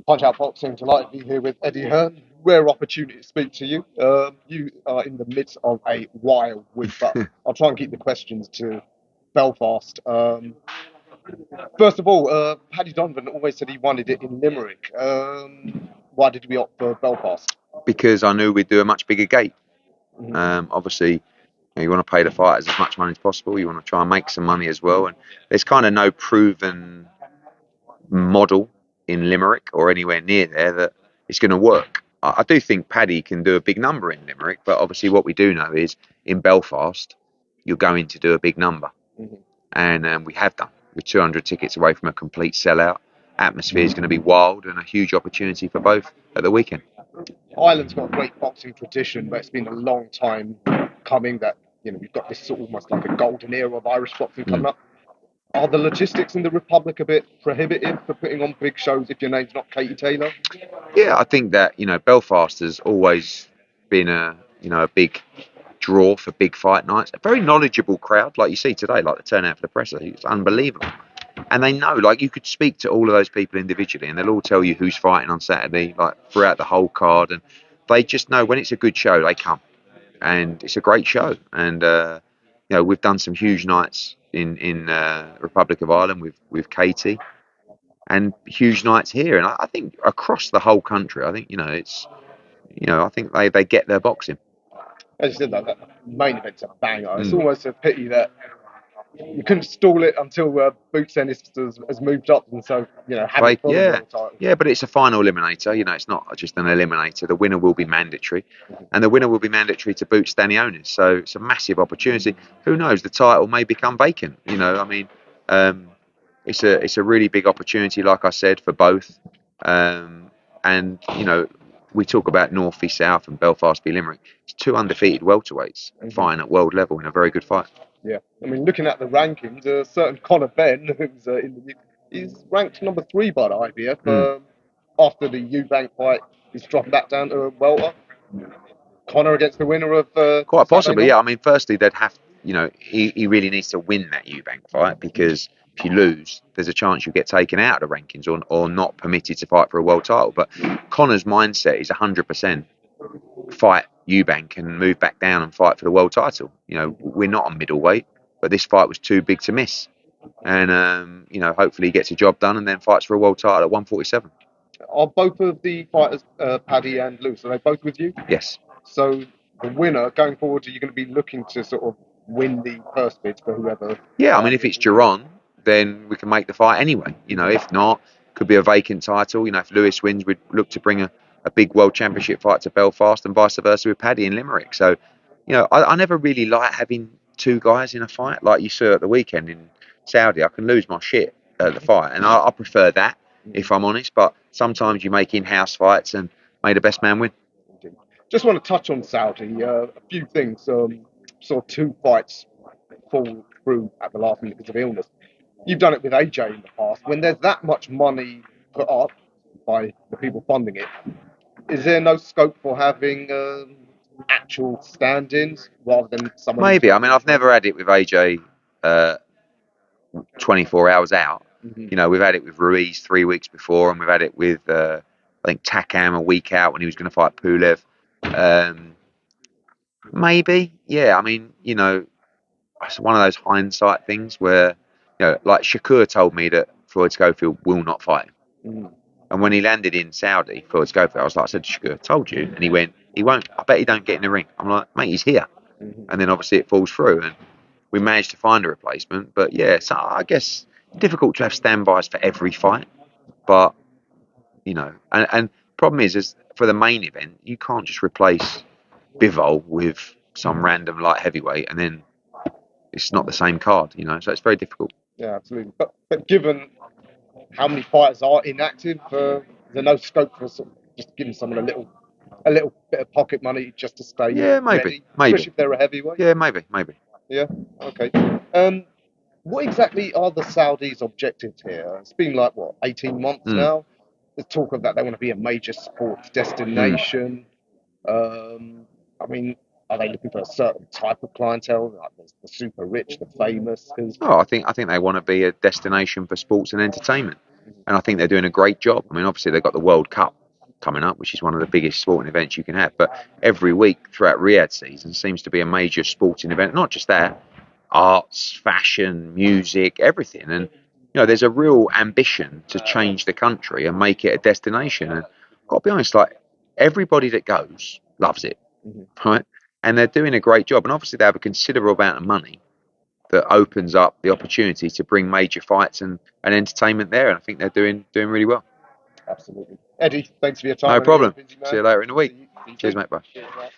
Punch Out Boxing, delighted to be here with Eddie Hearn. Rare opportunity to speak to you. You are in the midst of a wild week, but I'll try and keep the questions to Belfast. First of all, Paddy Donovan always said he wanted it in Limerick. Why did we opt for Belfast? Because I knew we'd do a much bigger gate. Mhm. Obviously, you want to pay the fighters as much money as possible. You want to try and make some money as well. And there's kind of no proven model in Limerick or anywhere near there that it's going to work. I do think Paddy can do a big number in Limerick, but obviously what we do know is in Belfast, you're going to do a big number. Mhm. And we have done. We're 200 tickets away from a complete sellout. Atmosphere is going to be wild and a huge opportunity for both at the weekend. Ireland's got a great boxing tradition, but it's been a long time coming that, we've got this sort of almost like a golden era of Irish boxing coming Mm. up. Are the logistics in the Republic a bit prohibitive for putting on big shows if your name's not Katie Taylor? Yeah, I think that Belfast has always been a big draw for big fight nights. A very knowledgeable crowd, like you see today, like the turnout for the press. It's unbelievable, and they know. Like you could speak to all of those people individually, and they'll all tell you who's fighting on Saturday, like throughout the whole card, and they just know when it's a good show, they come, and it's a great show. And we've done some huge nights in Republic of Ireland with Katie, and huge nights here, and I think across the whole country. I think I think they get their boxing. As you said, that main event's a banger. It's Mm. almost a pity that you couldn't stall it until Boots Ennis has moved up, and so have it Like, for the world title. yeah, but it's a final eliminator. It's not just an eliminator. The winner will be mandatory, and the winner will be mandatory to boot Stanionis. So it's a massive opportunity. Who knows? The title may become vacant. I mean, it's a really big opportunity, like I said, for both. And we talk about North v South and Belfast v Limerick. It's two undefeated welterweights fighting at world level in a very good fight. Yeah, I mean, looking at the rankings, a certain Conor Benn, who's he's ranked number 3 by the IBF. Mm. After the Eubank fight, he's dropped back down to a welter. Conor against the winner of Quite Saturday possibly, night. yeah. I mean, firstly, they'd have, he really needs to win that Eubank fight because if you lose, there's a chance you get taken out of the rankings or not permitted to fight for a world title. But Conor's mindset is 100% fight Eubank and move back down and fight for the world title. We're not on middleweight, but this fight was too big to miss. And, hopefully he gets a job done and then fights for a world title at 147. Are both of the fighters, Paddy and Lewis, are they both with you? Yes. So the winner going forward, are you going to be looking to sort of win the purse bid for whoever? Yeah, I mean, if it's Giron, then we can make the fight anyway. If not, could be a vacant title. If Lewis wins, we'd look to bring a big world championship fight to Belfast and vice versa with Paddy in Limerick. So, I never really like having two guys in a fight. Like you saw at the weekend in Saudi, I can lose my shit at the fight. And I prefer that, if I'm honest. But sometimes you make in-house fights and may the best man win. Just want to touch on Saudi. A few things. Saw 2 fights fall through at the last minute because of illness. You've done it with AJ in the past. When there's that much money put up by the people funding it, is there no scope for having actual stand-ins rather than someone who's Maybe. I not? mean, I've never had it with AJ 24 hours out. Mhm. We've had it with Ruiz 3 weeks before, and we've had it with I think Takam a week out when he was going to fight Pulev. Maybe, yeah. I mean, it's one of those hindsight things where, like Shakur told me that Floyd Schofield will not fight him. Mhm. And when he landed in Saudi, Floyd Schofield, I said, Shakur, told you. And he went, he won't. I bet he don't get in the ring. I'm like, mate, he's here. Mhm. And then obviously it falls through, and we managed to find a replacement. But yeah, so I guess difficult to have standbys for every fight. But and problem is for the main event, you can't just replace Bivol with some random light heavyweight, and then it's not the same card. So it's very difficult. Yeah, absolutely. But given how many fighters are inactive, there's no scope for sort of just giving someone a little bit of pocket money just to stay Yeah, maybe, ready, especially maybe. if they're a heavyweight. Yeah, maybe. Yeah. Okay. Um, what exactly are the Saudis' objectives here? It's been like what 18 months Mm, now. There's talk of that they want to be a major sports mm. destination. I mean, are they looking for a certain type of clientele, like the super rich, the famous? Because Oh, I think they want to be a destination for sports and entertainment. and I think they're doing a great job. I mean, obviously they've got the World Cup coming up, which is one of the biggest sporting events you can have. But every week throughout Riyadh season seems to be a major sporting event. Not just that, arts, fashion, music, everything. And there's a real ambition to change the country and make it a destination. And I've got to be honest, like everybody that goes loves it, right? And they're doing a great job. And obviously they have a considerable amount of money that opens up the opportunity to bring major fights and entertainment there. And I think they're doing really well. Absolutely. Eddie, thanks for your time. No problem. Busy See you later in the week. See you Cheers, soon. mate. Bye. Cheers, mate.